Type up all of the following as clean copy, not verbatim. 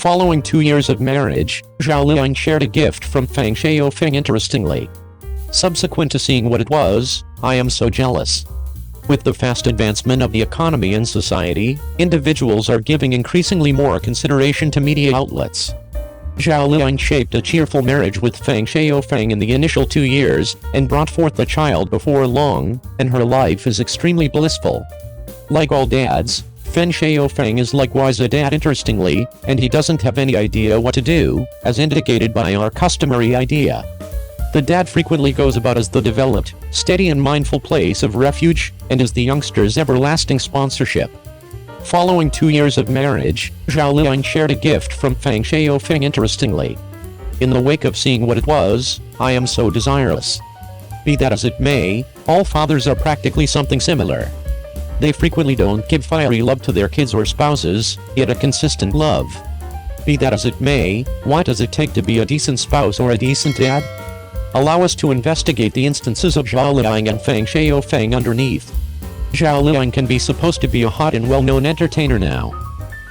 Following 2 years of marriage, Zhao Liying shared a gift from Feng Shaofeng interestingly. Subsequent to seeing what it was, I am so jealous. With the fast advancement of the economy and society, individuals are giving increasingly more consideration to media outlets. Zhao Liying shaped a cheerful marriage with Feng Shaofeng in the initial 2 years, and brought forth a child before long, and her life is extremely blissful. Like all dads, Feng Shaofeng is likewise a dad interestingly, and he doesn't have any idea what to do, as indicated by our customary idea. The dad frequently goes about as the developed, steady and mindful place of refuge, and is the youngster's everlasting sponsorship. Following 2 years of marriage, Zhao Liying shared a gift from Feng Shaofeng interestingly. In the wake of seeing what it was, I am so desirous. Be that as it may, all fathers are practically something similar. They frequently don't give fiery love to their kids or spouses, yet a consistent love. Be that as it may, what does it take to be a decent spouse or a decent dad? Allow us to investigate the instances of Zhao Liying and Feng Shaofeng underneath. Zhao Liying can be supposed to be a hot and well-known entertainer now.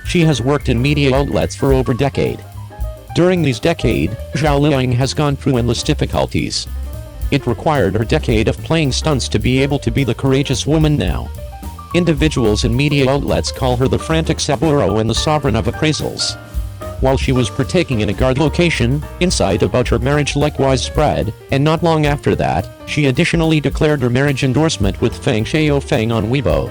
She has worked in media outlets for over a decade. During these decades, Zhao Liying has gone through endless difficulties. It required her decade of playing stunts to be able to be the courageous woman now. Individuals in media outlets call her the frantic Saburo and the sovereign of appraisals. While she was partaking in a guard location, insight about her marriage likewise spread, and not long after that, she additionally declared her marriage endorsement with Feng Shaofeng on Weibo.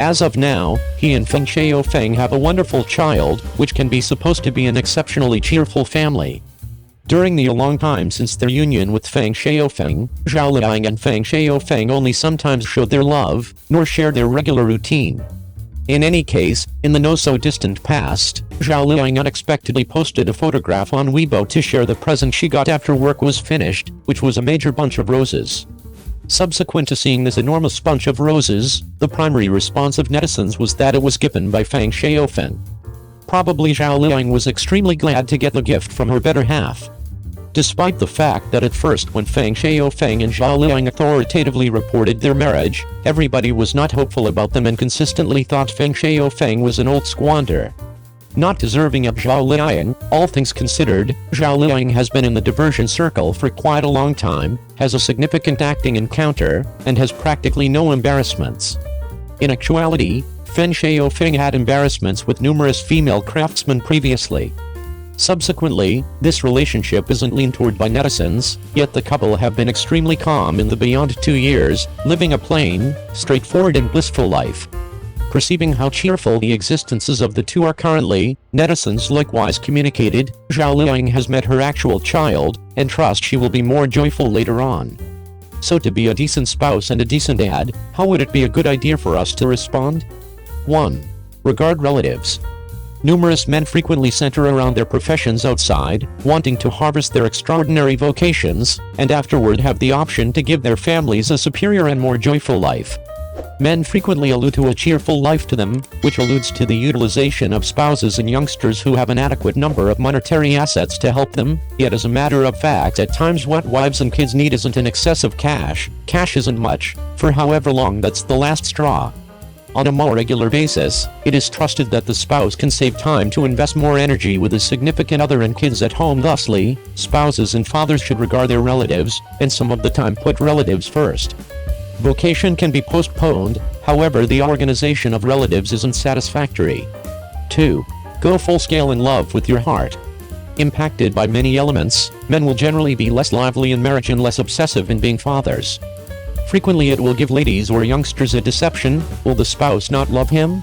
As of now, he and Feng Shaofeng have a wonderful child, which can be supposed to be an exceptionally cheerful family. During the long time since their union with Feng Shaofeng, Zhao Liying and Feng Shaofeng only sometimes showed their love, nor shared their regular routine. In any case, in the no-so-distant past, Zhao Liying unexpectedly posted a photograph on Weibo to share the present she got after work was finished, which was a major bunch of roses. Subsequent to seeing this enormous bunch of roses, the primary response of netizens was that it was given by Feng Shaofeng. Probably Zhao Liying was extremely glad to get the gift from her better half. Despite the fact that at first when Feng Shaofeng and Zhao Liying authoritatively reported their marriage, everybody was not hopeful about them and consistently thought Feng Shaofeng was an old squander. Not deserving of Zhao Liying, all things considered, Zhao Liying has been in the diversion circle for quite a long time, has a significant acting encounter, and has practically no embarrassments. In actuality, Feng Shaofeng had embarrassments with numerous female craftsmen previously. Subsequently, this relationship isn't leaned toward by netizens, yet the couple have been extremely calm in the beyond 2 years, living a plain, straightforward and blissful life. Perceiving how cheerful the existences of the two are currently, netizens likewise communicated, Zhao Liying has met her actual child, and trust she will be more joyful later on. So to be a decent spouse and a decent dad, how would it be a good idea for us to respond? 1. Regard relatives. Numerous men frequently center around their professions outside, wanting to harvest their extraordinary vocations, and afterward have the option to give their families a superior and more joyful life. Men frequently allude to a cheerful life to them, which alludes to the utilization of spouses and youngsters who have an adequate number of monetary assets to help them, yet as a matter of fact at times what wives and kids need isn't an excess of cash isn't much, for however long that's the last straw. On a more regular basis, it is trusted that the spouse can save time to invest more energy with his significant other and kids at home. Thusly, spouses and fathers should regard their relatives, and some of the time put relatives first. Vocation can be postponed, however the organization of relatives isn't satisfactory. 2. Go full-scale in love with your heart. Impacted by many elements, men will generally be less lively in marriage and less obsessive in being fathers. Frequently it will give ladies or youngsters a deception: will the spouse not love him?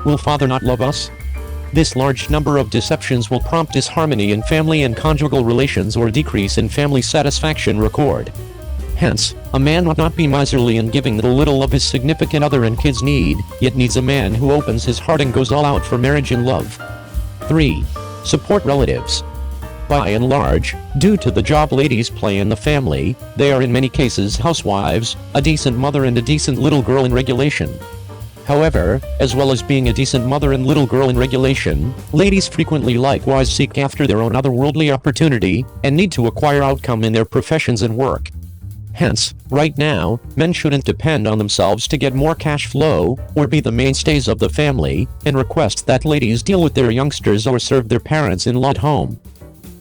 Will father not love us? This large number of deceptions will prompt disharmony in family and conjugal relations or decrease in family satisfaction record. Hence, a man ought not be miserly in giving the little of his significant other and kids need, yet needs a man who opens his heart and goes all out for marriage and love. 3. Support relatives. By and large, due to the job ladies play in the family, they are in many cases housewives, a decent mother and a decent little girl in regulation. However, as well as being a decent mother and little girl in regulation, ladies frequently likewise seek after their own otherworldly opportunity, and need to acquire outcome in their professions and work. Hence, right now, men shouldn't depend on themselves to get more cash flow, or be the mainstays of the family, and request that ladies deal with their youngsters or serve their parents-in-law at home.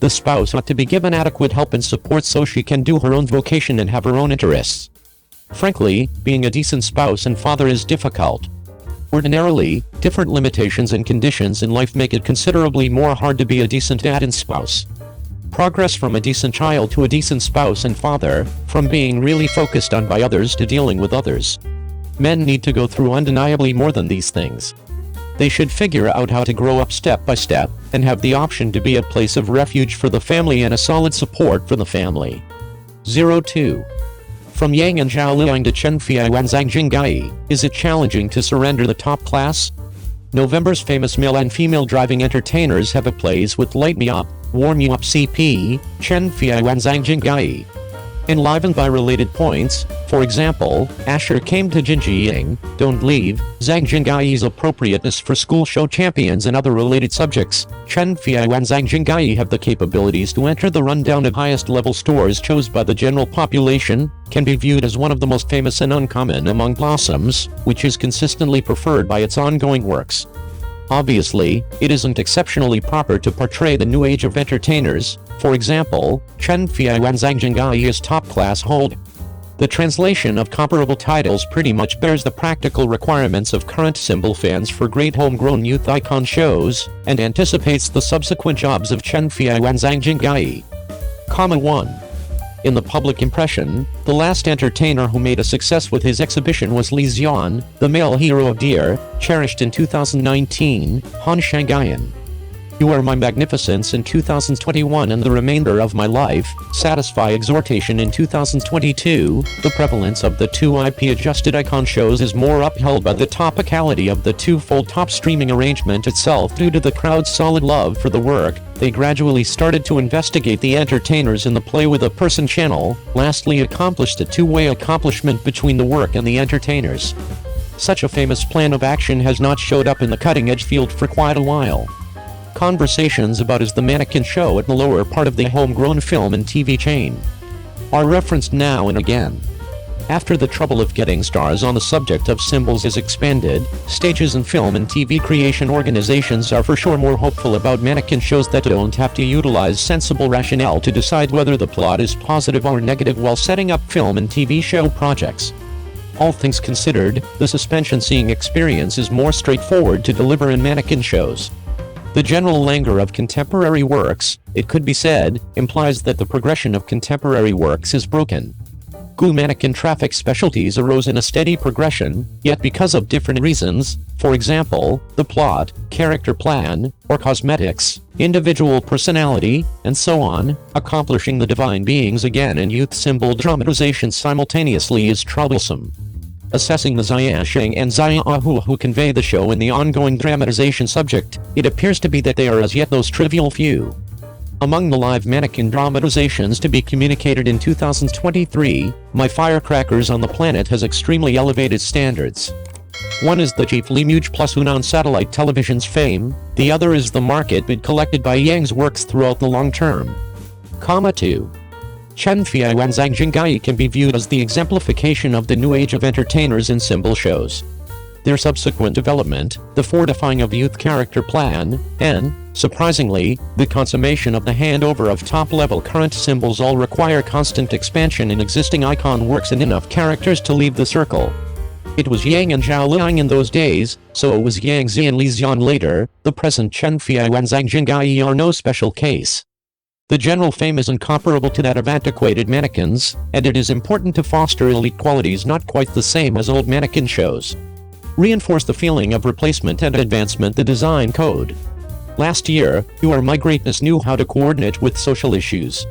The spouse ought to be given adequate help and support so she can do her own vocation and have her own interests. Frankly, being a decent spouse and father is difficult. Ordinarily, different limitations and conditions in life make it considerably more hard to be a decent dad and spouse. Progress from a decent child to a decent spouse and father, from being really focused on by others to dealing with others. Men need to go through undeniably more than these things. They should figure out how to grow up step by step, and have the option to be a place of refuge for the family and a solid support for the family. 02. From Yang and Zhao Liying to Chen Fei Wanzang Jinggai, is it challenging to surrender the top class? November's famous male and female driving entertainers have a plays with Light Me Up, Warm You Up CP, Chen Fei Wanzang Jinggai. Enlivened by related points, for example, Asher came to Jinjiang, Don't Leave, Zhang Jinggai's appropriateness for school show champions and other related subjects, Chen Fei Wanzang Jinggai have the capabilities to enter the rundown of highest level stores chosen by the general population, can be viewed as one of the most famous and uncommon among blossoms, which is consistently preferred by its ongoing works. Obviously, it isn't exceptionally proper to portray the new age of entertainers. For example, Chen Fei Wanzang Jinggai is top-class hold. The translation of comparable titles pretty much bears the practical requirements of current symbol fans for great homegrown youth icon shows, and anticipates the subsequent jobs of Chen Fei Wanzang Jinggai. 1. In the public impression, the last entertainer who made a success with his exhibition was Li Xian, the male hero of Dear, cherished in 2019, Han Shangaian. You Are My Magnificence in 2021 and The Remainder of My Life, Satisfy Exhortation in 2022, the prevalence of the two IP-adjusted icon shows is more upheld by the topicality of the two-fold top streaming arrangement itself due to the crowd's solid love for the work. They gradually started to investigate the entertainers in the Play with a Person channel, lastly accomplished a two-way accomplishment between the work and the entertainers. Such a famous plan of action has not showed up in the cutting-edge field for quite a while. Conversations about Is the Mannequin show at the lower part of the homegrown film and TV chain are referenced now and again. After the trouble of getting stars on the subject of symbols is expanded, stages and film and TV creation organizations are for sure more hopeful about mannequin shows that don't have to utilize sensible rationale to decide whether the plot is positive or negative while setting up film and TV show projects. All things considered, the suspension-seeing experience is more straightforward to deliver in mannequin shows. The general languor of contemporary works, it could be said, implies that the progression of contemporary works is broken. Mannequin traffic specialties arose in a steady progression, yet because of different reasons, for example, the plot, character plan, or cosmetics, individual personality, and so on, accomplishing the divine beings again in youth symbol dramatization simultaneously is troublesome. Assessing the Xiasheng and Xiaohu who convey the show in the ongoing dramatization subject, it appears to be that they are as yet those trivial few. Among the live mannequin dramatizations to be communicated in 2023, My Firecrackers on the Planet has extremely elevated standards. One is the Chief Limuge plus Hunan satellite television's fame, the other is the market bid collected by Yang's works throughout the long term. 2. Chen Fei Wanzang Jinggai can be viewed as the exemplification of the new age of entertainers in symbol shows. Their subsequent development, the fortifying of youth character plan, and, surprisingly, the consummation of the handover of top-level current symbols all require constant expansion in existing icon works and enough characters to leave the circle. It was Yang and Zhao Liying in those days, so it was Yang Zi and Li Xian later. The present Chen Fei Wanzang Jinggai are no special case. The general fame is incomparable to that of antiquated mannequins, and it is important to foster elite qualities not quite the same as old mannequin shows. Reinforce the feeling of replacement and advancement the design code. Last year, You Are My Greatness knew how to coordinate with social issues.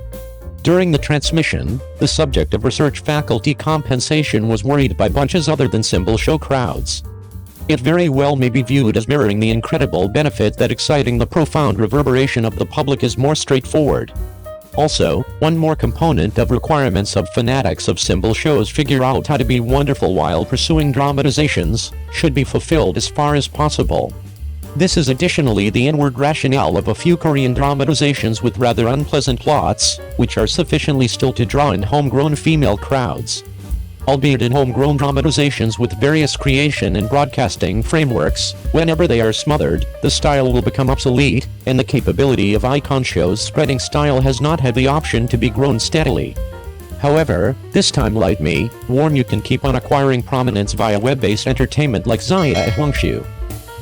During the transmission, the subject of research faculty compensation was worried by bunches other than symbol show crowds. It very well may be viewed as mirroring the incredible benefit that exciting the profound reverberation of the public is more straightforward. Also, one more component of requirements of fanatics of symbol shows figure out how to be wonderful while pursuing dramatizations, should be fulfilled as far as possible. This is additionally the inward rationale of a few Korean dramatizations with rather unpleasant plots, which are sufficiently still to draw in homegrown female crowds. Albeit in homegrown dramatizations with various creation and broadcasting frameworks, whenever they are smothered, the style will become obsolete, and the capability of icon shows spreading style has not had the option to be grown steadily. However, this time like me, warn you can keep on acquiring prominence via web-based entertainment like Zaya Huangshu.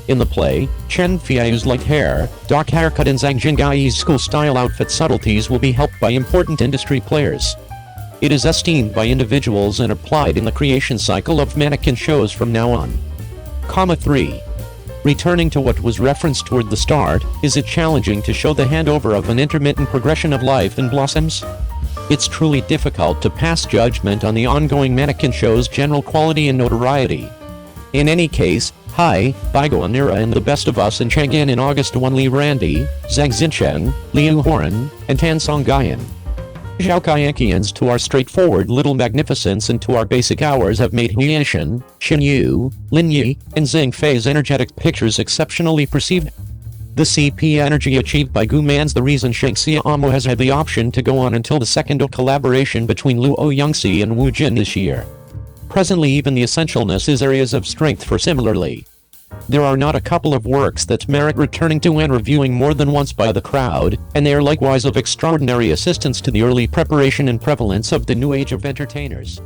In the play, Chen Fiao's light hair, dark haircut and Zhang Jinggai's school-style outfit subtleties will be helped by important industry players. It is esteemed by individuals and applied in the creation cycle of mannequin shows from now on. 3. Returning to what was referenced toward the start, is it challenging to show the handover of an intermittent progression of life in blossoms? It's truly difficult to pass judgment on the ongoing mannequin show's general quality and notoriety. In any case, Hi, Bygone Era and The Best of Us in Chang'an in August won Li Randy, Zhang Xinchen, Liu Horan, and Tan Songgayan. Zhao Kaianqian's To Our Straightforward Little Magnificence and To Our Basic Hours have made Huyanshan, Xinyu, Lin Yi, and Zhang Fei's energetic pictures exceptionally perceived. The CP energy achieved by Gu Man's The Reason Shangxia Amo has had the option to go on until the second collaboration between Luo Yangxi and Wu Jin this year. Presently even the essentialness is areas of strength for similarly. There are not a couple of works that merit returning to and reviewing more than once by the crowd, and they are likewise of extraordinary assistance to the early preparation and prevalence of the new age of entertainers.